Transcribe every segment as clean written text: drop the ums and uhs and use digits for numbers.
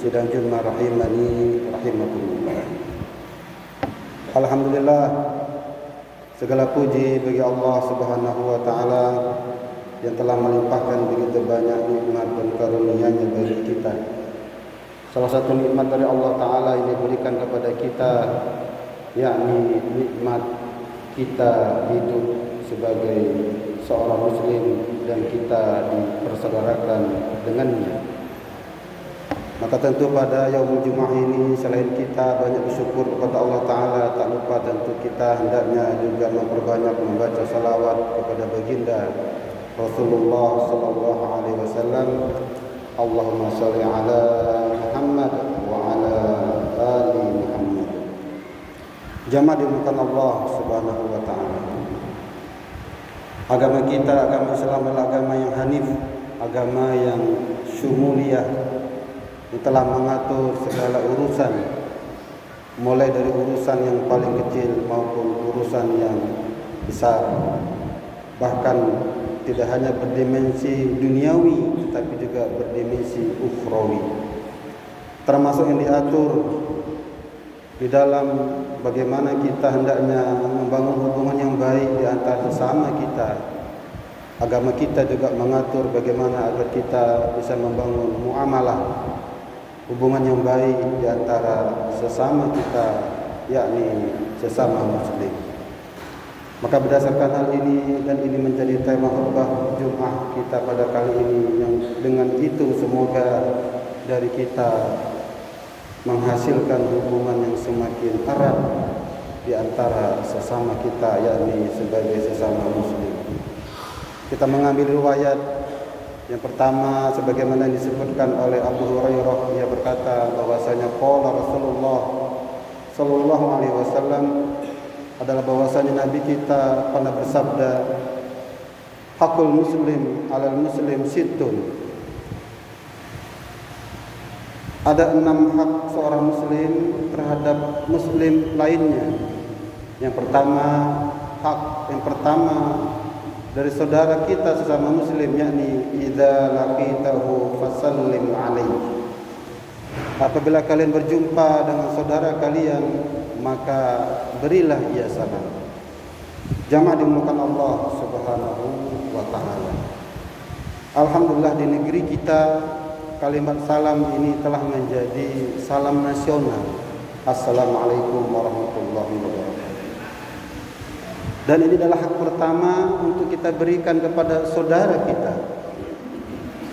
sidang Jumat rahimani rahimakumullah. Alhamdulillah, segala puji bagi Allah Subhanahu wa taala yang telah melimpahkan begitu banyak nikmat dan karunia-Nya bagi kita. Salah satu nikmat dari Allah taala yang diberikan kepada kita yakni nikmat kita hidup sebagai seorang muslim dan kita dipersaudarakan dengannya. Maka tentu pada yaumul Jumat ini selain kita banyak bersyukur kepada Allah Ta'ala, tak lupa tentu kita hendaknya juga memperbanyak membaca salawat kepada baginda Rasulullah sallallahu alaihi wasallam. Allahumma shalli ala Muhammad wa ala ali Muhammad. Jamaah dimulakan Allah Subhanahu wa taala. Agama kita, agama Islam adalah agama yang hanif, agama yang syumuliyah, yang telah mengatur segala urusan, mulai dari urusan yang paling kecil maupun urusan yang besar. Bahkan tidak hanya berdimensi duniawi, tetapi juga berdimensi ukhrawi. Termasuk yang diatur di dalam bagaimana kita hendaknya membangun hubungan yang baik di antara sesama kita. Agama kita juga mengatur bagaimana agar kita bisa membangun muamalah, hubungan yang baik di antara sesama kita, yakni sesama muslim. Maka berdasarkan hal ini, dan ini menjadi tema khutbah Jumat kita pada kali ini, yang dengan itu semoga dari kita menghasilkan hubungan yang semakin erat di antara sesama kita, yakni sebagai sesama muslim. Kita mengambil riwayat yang pertama sebagaimana disebutkan oleh Abu Hurairah. Ia berkata bahwasanya qala Rasulullah sallallahu alaihi wasallam, adalah bahwasanya Nabi kita pernah bersabda, hakul muslim alal muslim sittun. Ada 6 hak seorang muslim terhadap muslim lainnya. Yang pertama dari saudara kita sesama muslim, yakni idza laqitahu fasallim alaihi. Apabila kalian berjumpa dengan saudara kalian, maka berilah ia salam. Jamaah dimulakan Allah Subhanahu wa taala. Alhamdulillah, di negeri kita kalimat salam ini telah menjadi salam nasional. Assalamualaikum warahmatullahi wabarakatuh. Dan ini adalah hak pertama untuk kita berikan kepada saudara kita,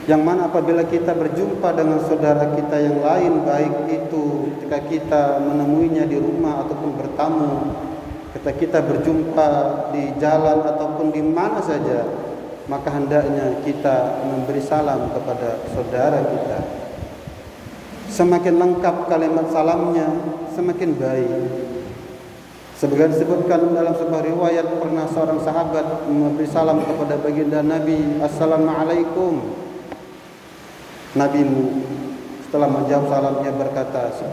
yang mana apabila kita berjumpa dengan saudara kita yang lain, baik itu ketika kita menemuinya di rumah ataupun bertamu, ketika kita berjumpa di jalan ataupun di mana saja, maka hendaknya kita memberi salam kepada saudara kita. Semakin lengkap kalimat salamnya, semakin baik. Sebagaimana disebutkan dalam sebuah riwayat, pernah seorang sahabat memberi salam kepada baginda Nabi, Assalamualaikum. Nabi setelah menjawab salamnya berkata 10.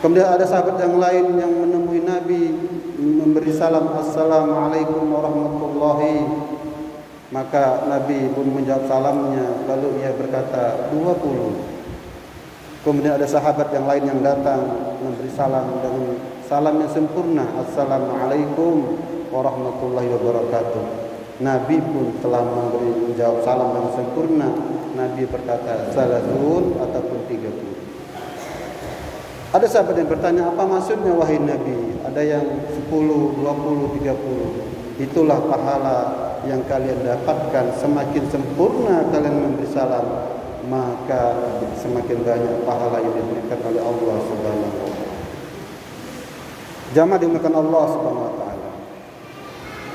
Kemudian ada sahabat yang lain yang menemui Nabi memberi salam, Assalamualaikum warahmatullahi. Maka Nabi pun menjawab salamnya, lalu ia berkata 20. Kemudian ada sahabat yang lain yang datang memberi salam dengan salam yang sempurna, Assalamualaikum warahmatullahi wabarakatuh. Nabi pun telah menjawab salam yang sempurna. Nabi berkata salasun ataupun 30. Ada sahabat yang bertanya, apa maksudnya wahai Nabi? Ada yang 10, 20, 30. Itulah pahala yang kalian dapatkan. Semakin sempurna kalian memberi salam, maka semakin banyak pahala yang diberikan oleh Allah Subhanahu wa taala. Jamaah dimuliakan Allah Subhanahu wa taala.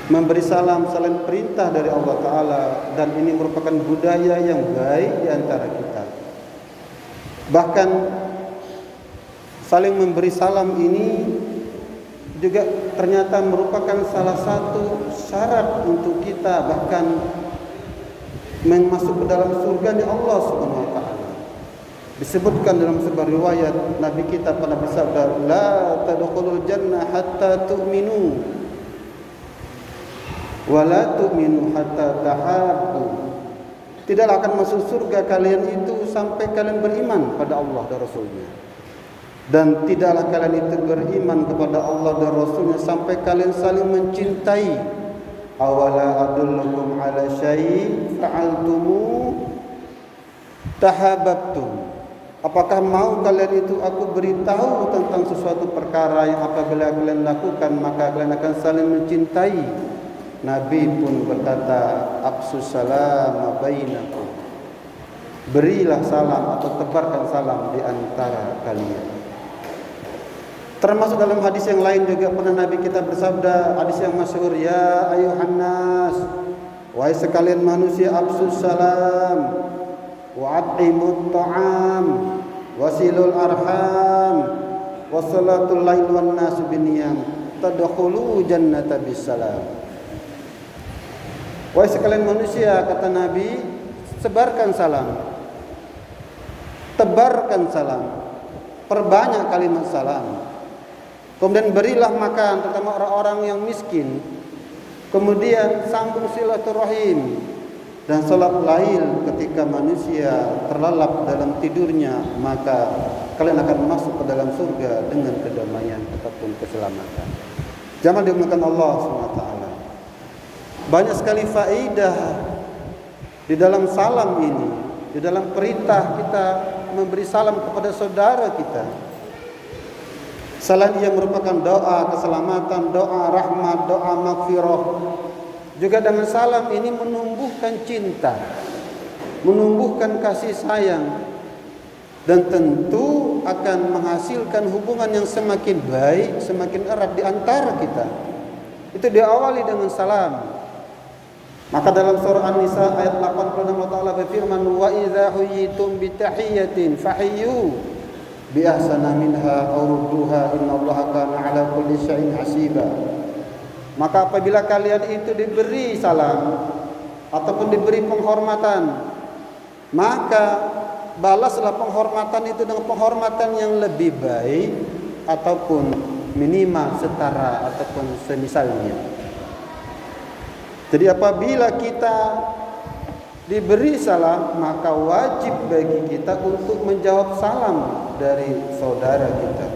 Memberi salam selain perintah dari Allah taala, dan ini merupakan budaya yang baik di antara kita. Bahkan saling memberi salam ini juga ternyata merupakan salah satu syarat untuk kita bahkan masuk ke dalam surganya Allah Subhanahu wa taala. Disebutkan dalam sebuah riwayat, Nabi kita pernah bersabda, la tadkhulul jannah hatta tu'minu wa la tu'minu hatta tahabbu. Tidaklah akan masuk surga kalian itu sampai kalian beriman pada Allah dan Rasulnya. Dan tidaklah kalian itu beriman kepada Allah dan Rasulnya sampai kalian saling mencintai. Awala adullukum ala syai' fa'altumu tahabbtum. Apakah mau kalian itu aku beritahu tentang sesuatu perkara yang apabila kalian lakukan maka kalian akan saling mencintai. Nabi pun berkata, Afsus salam bainakum. Berilah salam atau tebarkan salam di antara kalian. Termasuk dalam hadis yang lain juga pernah Nabi kita bersabda, hadis yang masyhur, ya ayuhan nas, wahai sekalian manusia, afsus salam wa at'imut ta'am wasilul arham wasalatul lail wan nas biniyam tadkhulu jannata bisalam. Wahai sekalian manusia, kata Nabi, sebarkan salam, tebarkan salam, perbanyak kalimat salam. Kemudian berilah makan terutama orang-orang yang miskin. Kemudian sambung silaturahim dan salat lail ketika manusia terlelap dalam tidurnya, maka kalian akan masuk ke dalam surga dengan kedamaian ataupun keselamatan. Jangan dimuliakan Allah SWT. Banyak sekali faedah di dalam salam ini, di dalam perintah kita memberi salam kepada saudara kita. Selain ia merupakan doa keselamatan, doa rahmat, doa maghfirah, juga dengan salam ini menumbuhkan cinta, menumbuhkan kasih sayang, dan tentu akan menghasilkan hubungan yang semakin baik, semakin erat di antara kita. Itu diawali dengan salam. Maka dalam surah An-Nisa ayat 86 Allah Ta'ala berfirman, wa idza huyitum bi tahiyyatin fahiyyu bi ahsana minha aw rudduha innallaha kana ala kulli syai'in hasiba. Maka apabila kalian itu diberi salam ataupun diberi penghormatan, maka balaslah penghormatan itu dengan penghormatan yang lebih baik ataupun minimal setara ataupun semisalnya. Jadi apabila kita diberi salam, maka wajib bagi kita untuk menjawab salam dari saudara kita.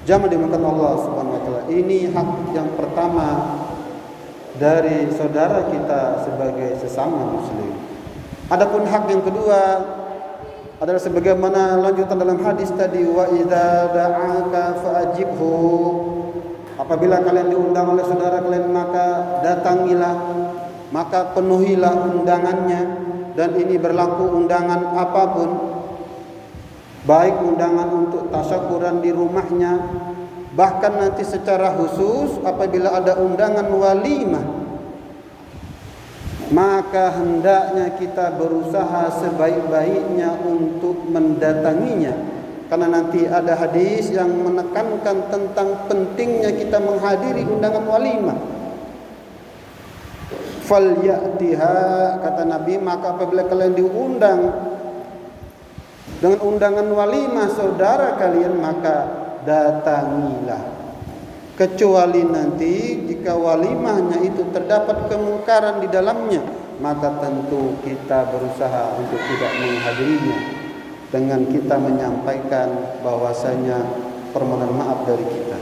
Jangan dimakan Allah Subhanahu wa taala. Ini hak yang pertama dari saudara kita sebagai sesama muslim. Adapun hak yang kedua adalah sebagaimana lanjutan dalam hadis tadi, wa idza da'aka fa'ajibhu. Apabila kalian diundang oleh saudara kalian, maka datangilah, maka penuhilah undangannya. Dan ini berlaku undangan apapun, baik undangan untuk tasyakuran di rumahnya, bahkan nanti secara khusus apabila ada undangan walimah, maka hendaknya kita berusaha sebaik-baiknya untuk mendatanginya. Karena nanti ada hadis yang menekankan tentang pentingnya kita menghadiri undangan walimah. Falyatiha, kata Nabi, maka apabila kalian diundang dengan undangan walimah saudara kalian, maka datangilah. Kecuali nanti jika walimahnya itu terdapat kemungkaran di dalamnya, maka tentu kita berusaha untuk tidak menghadirinya dengan kita menyampaikan bahwasanya permohonan maaf dari kita.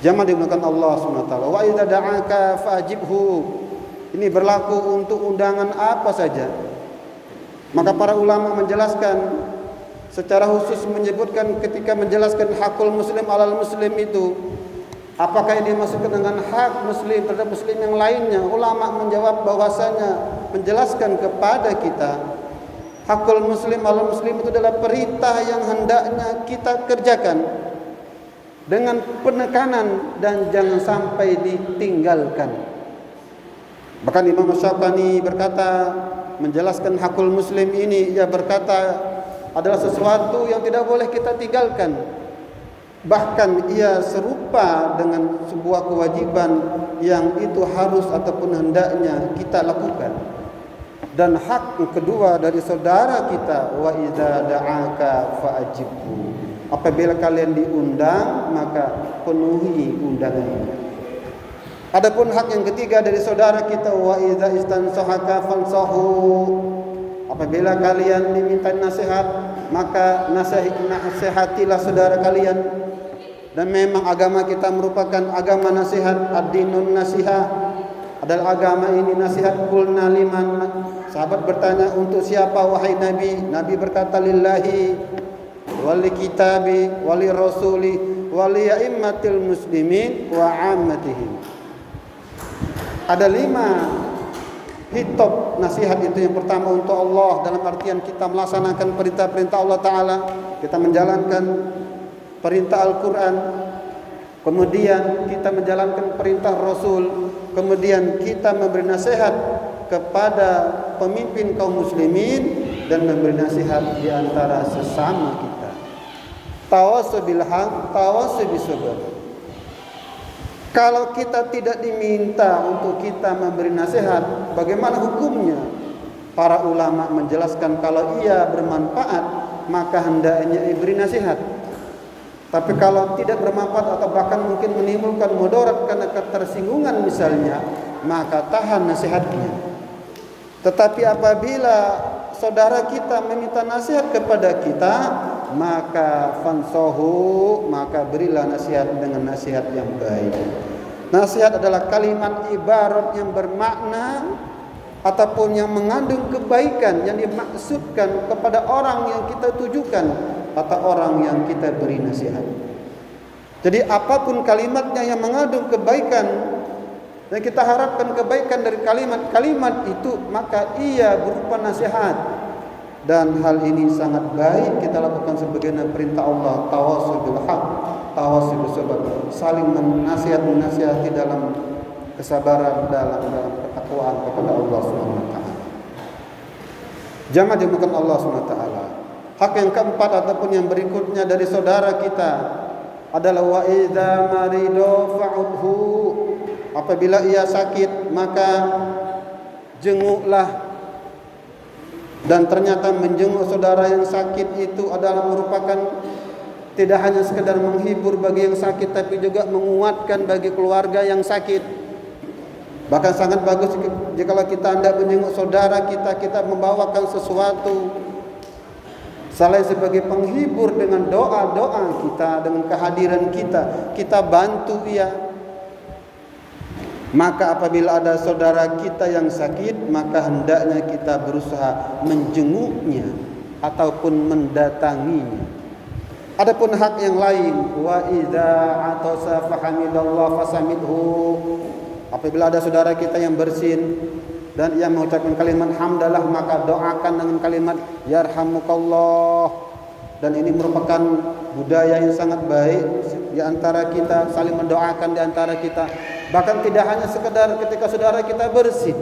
Jangan dimuliakan Allah SWT. Wa idza da'aka fa'ajibhu. Ini berlaku untuk undangan apa saja. Maka para ulama menjelaskan secara khusus, menyebutkan ketika menjelaskan hakul muslim alal muslim itu, apakah ini dimasukkan dengan hak muslim terhadap muslim yang lainnya. Ulama menjawab bahwasanya menjelaskan kepada kita hakul muslim alal muslim itu adalah perintah yang hendaknya kita kerjakan dengan penekanan dan jangan sampai ditinggalkan. Bahkan Imam Syafi'i berkata menjelaskan hakul muslim ini, ia berkata adalah sesuatu yang tidak boleh kita tinggalkan. Bahkan ia serupa dengan sebuah kewajiban yang itu harus ataupun hendaknya kita lakukan. Dan hak kedua dari saudara kita, wa idza da'aka fa'ajibhu. Apabila kalian diundang, maka penuhi undangannya. Adapun hak yang ketiga dari saudara kita, wa idza istansahaka fansahu. apabila kalian diminta nasihat, maka nasihatilah saudara kalian. Dan memang agama kita merupakan agama nasihat. Ad-dinun nasihah, adalah agama ini nasihat. Qulna liman, sahabat bertanya, untuk siapa wahai Nabi? Nabi berkata, lillahi wali kitabi wali rasuli wali a'immatil muslimin wa ammatihim. Ada 5 hitop nasihat itu. Yang pertama untuk Allah, dalam artian kita melaksanakan perintah-perintah Allah Ta'ala, kita menjalankan perintah Al-Quran, kemudian kita menjalankan perintah Rasul, kemudian kita memberi nasihat kepada pemimpin kaum muslimin dan memberi nasihat di antara sesama kita. Tawassul bil haq, tawassul bis sabr. Kalau kita tidak diminta untuk kita memberi nasihat, bagaimana hukumnya? Para ulama menjelaskan kalau ia bermanfaat, maka hendaknya diberi nasihat. Tapi kalau tidak bermanfaat atau bahkan mungkin menimbulkan mudarat karena ketersinggungan misalnya, maka tahan nasihatnya. Tetapi apabila saudara kita meminta nasihat kepada kita, maka fansohu, maka berilah nasihat dengan nasihat yang baik. Nasihat adalah kalimat ibarat yang bermakna ataupun yang mengandung kebaikan yang dimaksudkan kepada orang yang kita tujukan atau orang yang kita beri nasihat. Jadi apapun kalimatnya yang mengandung kebaikan dan kita harapkan kebaikan dari kalimat-kalimat itu, maka ia berupa nasihat. Dan hal ini sangat baik kita lakukan sebagaimana perintah Allah, tawassul bil haq, tawassul bis sabr, saling menasihati dalam kesabaran, dalam ketakwaan kepada Allah Subhanahu wa taala. Jamaah dimuliakan Allah Subhanahu wa taala. Hak yang keempat ataupun yang berikutnya dari saudara kita adalah wa idza marido fa'udhu. Apabila ia sakit, maka jenguklah. Dan ternyata menjenguk saudara yang sakit itu adalah merupakan tidak hanya sekedar menghibur bagi yang sakit, tapi juga menguatkan bagi keluarga yang sakit. Bahkan sangat bagus jika kita hendak menjenguk saudara kita membawakan sesuatu selain sebagai penghibur dengan doa-doa kita, dengan kehadiran kita bantu ia. Maka apabila ada saudara kita yang sakit, maka hendaknya kita berusaha menjenguknya ataupun mendatanginya. Adapun hak yang lain, wa idza atasa fahamidallah fasamidhu. Apabila ada saudara kita yang bersin dan ia mengucapkan kalimat hamdalah, maka doakan dengan kalimat yarhamukallah. Dan ini merupakan budaya yang sangat baik di antara kita, saling mendoakan di antara kita. Bahkan tidak hanya sekedar ketika saudara kita bersin.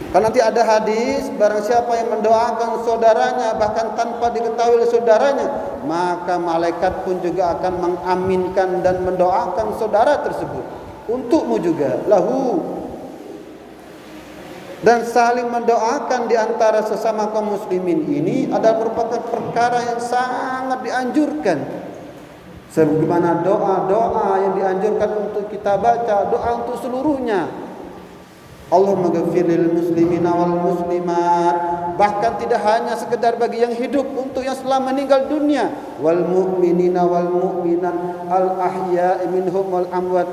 Karena nanti ada hadis, barang siapa yang mendoakan saudaranya bahkan tanpa diketahui oleh saudaranya, maka malaikat pun juga akan mengaminkan dan mendoakan saudara tersebut. Untukmu juga, lahu. Dan saling mendoakan di antara sesama kaum muslimin ini adalah merupakan perkara yang sangat dianjurkan. Sebagaimana doa-doa yang dianjurkan untuk kita baca, doa untuk seluruhnya. Allahumma ghafir lil muslimina wal muslimat. Bahkan tidak hanya sekedar bagi yang hidup, untuk yang telah meninggal dunia. Wal mu'minina wal mu'minat al ahya'i minhum wal amwat.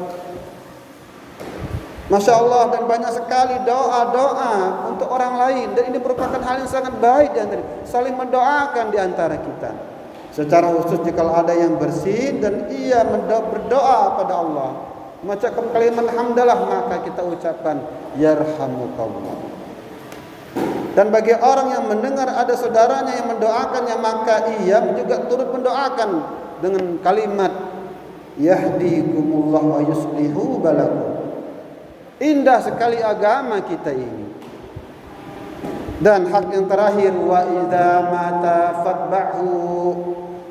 Masya Allah, dan banyak sekali doa-doa untuk orang lain. Dan ini merupakan hal yang sangat baik di antara, saling mendoakan di antara kita. Secara khusus jika ada yang bersih dan ia berdoa pada Allah, mengucapkan kalimat hamdalah, maka kita ucapkan yarhamukallah. Dan bagi orang yang mendengar ada saudaranya yang mendoakannya, maka ia juga turut mendoakan dengan kalimat yahdikumullah wa yuslihu balakum. Indah sekali agama kita ini. Dan hak yang terakhir, wa idza mata fatba'hu.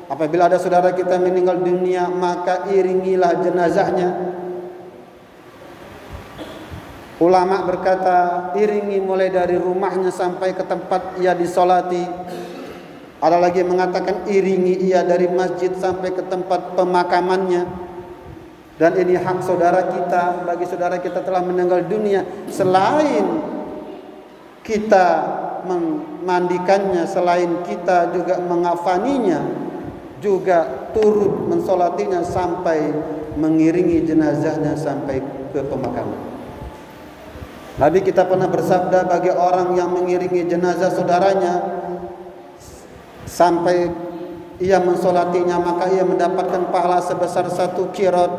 Apabila ada saudara kita meninggal dunia, maka iringilah jenazahnya. Ulama berkata, iringi mulai dari rumahnya sampai ke tempat ia disolati. Ada lagi yang mengatakan iringi ia dari masjid sampai ke tempat pemakamannya. Dan ini hak saudara kita bagi saudara kita telah meninggal dunia. Selain kita memandikannya, selain kita juga mengafaninya, juga turut mensolatinya sampai mengiringi jenazahnya sampai ke pemakaman. Nabi kita pernah bersabda, bagi orang yang mengiringi jenazah saudaranya sampai ia mensolatinya, maka ia mendapatkan pahala sebesar 1 kirot.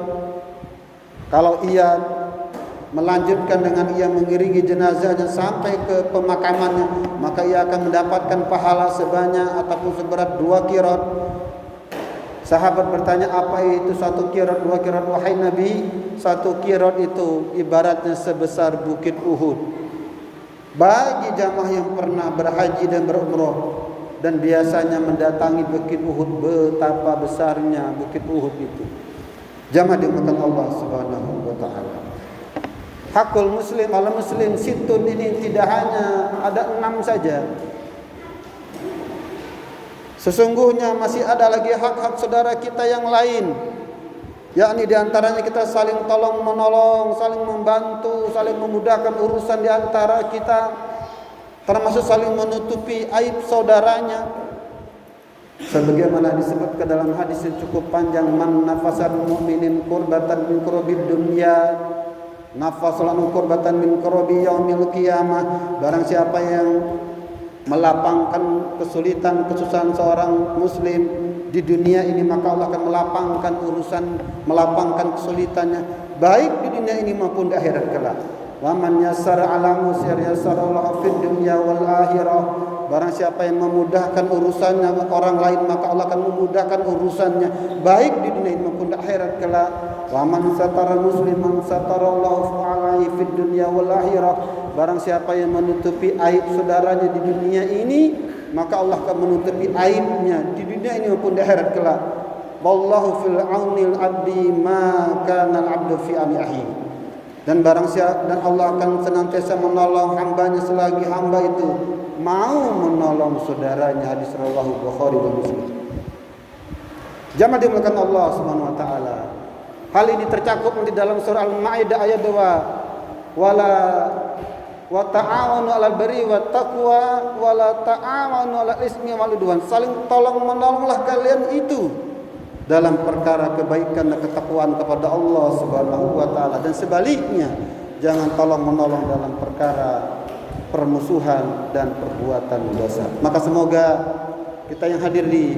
Kalau ia melanjutkan dengan ia mengiringi jenazahnya sampai ke pemakamannya, maka ia akan mendapatkan pahala sebanyak ataupun seberat 2 kirot. Sahabat bertanya, apa itu 1 kirot, 2 kirot? Wahai Nabi, 1 kirot itu ibaratnya sebesar bukit Uhud. Bagi jamaah yang pernah berhaji dan berumrah dan biasanya mendatangi bukit Uhud, betapa besarnya bukit Uhud itu. Jamaah dimuliakan Allah Subhanahu wa taala. Hakul muslim ala muslim situn ini tidak hanya ada 6 saja. Sesungguhnya masih ada lagi hak-hak saudara kita yang lain, yakni diantaranya kita saling tolong menolong, saling membantu, saling memudahkan urusan diantara kita, termasuk saling menutupi aib saudaranya. Sebagaimana disebutkan dalam hadis yang cukup panjang, man nafasal mu'minin kurbatan min kurubid dunya nafasal kurbatan min kurubi yaumil qiyamah. Barang siapa yang melapangkan kesulitan, kesusahan seorang muslim di dunia ini, maka Allah akan melapangkan kesulitannya baik di dunia ini maupun di akhirat kelak. Wa man yassara 'ala musir yassarallahu fid dunya wal akhirah. Barang siapa yang memudahkan urusannya orang lain, maka Allah akan memudahkan urusannya baik di dunia ini maupun di akhirat kelak. Wa man satara musliman satarallahu 'alaihi fid dunya wal akhirah. Barang siapa yang menutupi aib saudaranya di dunia ini, maka Allah akan menutupi aibnya di dunia ini maupun di akhirat kelak. Wallahu fil 'aunil 'abdi ma kana al-'abdu fi 'auni akhihi. Dan Allah akan senantiasa menolong hambanya selagi hamba itu mau menolong saudaranya. Hadis riwayat Bukhari dan Muslim. Jamaah dimuliakan Allah Subhanahu wa taala. Hal ini tercakup di dalam surah Al-Maidah ayat 2. Wa ta'awanu 'alal birri wat taqwa wa la ta'awanu 'alal ismi wal 'udwan. Saling tolong menolonglah kalian itu dalam perkara kebaikan dan ketakwaan kepada Allah Subhanahu wa taala, dan sebaliknya jangan tolong menolong dalam perkara permusuhan dan perbuatan dosa. Maka semoga kita yang hadir di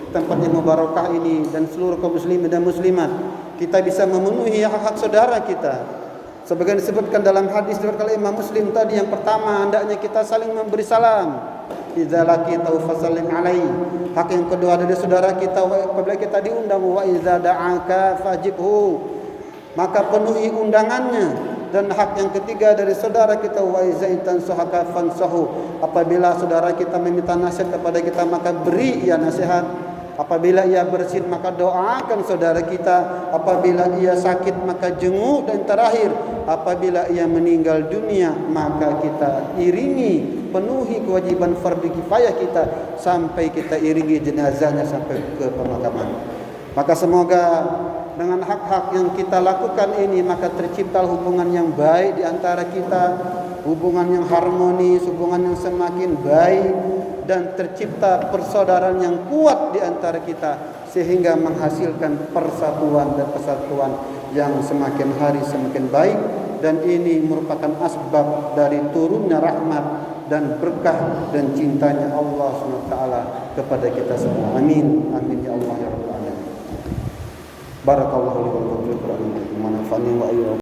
tempat yang mubarakah ini dan seluruh kaum muslimin dan muslimat, kita bisa memenuhi hak-hak saudara kita. Sebagaimana disebutkan dalam hadis dari Imam Muslim tadi, yang pertama hendaknya kita saling memberi salam. Idza laqitahu fasallim alaihi. Hak yang kedua dari saudara kita apabila kita diundang, wa idza da'aka fajibhu, maka penuhi undangannya. Dan hak yang ketiga dari saudara kita, wa idza tansuhaka fansahu, apabila saudara kita meminta nasihat kepada kita, maka beri ia nasihat. Apabila ia bersin, maka doakan saudara kita. Apabila ia sakit, maka jenguk. Dan terakhir, apabila ia meninggal dunia, maka kita iringi, penuhi kewajiban fardu kifayah kita sampai kita iringi jenazahnya sampai ke pemakaman. Maka semoga dengan hak-hak yang kita lakukan ini, maka tercipta hubungan yang baik di antara kita, hubungan yang harmonis, hubungan yang semakin baik, dan tercipta persaudaraan yang kuat di antara kita, sehingga menghasilkan persatuan dan kesatuan yang semakin hari semakin baik. Dan ini merupakan asbab dari turunnya rahmat dan berkah dan cintanya Allah SWT kepada kita semua. Amin, amin ya Allah ya Rabbal alamin. Barakallahu li wa lakum fil Qur'an wa nafa'ani wa iyyakum.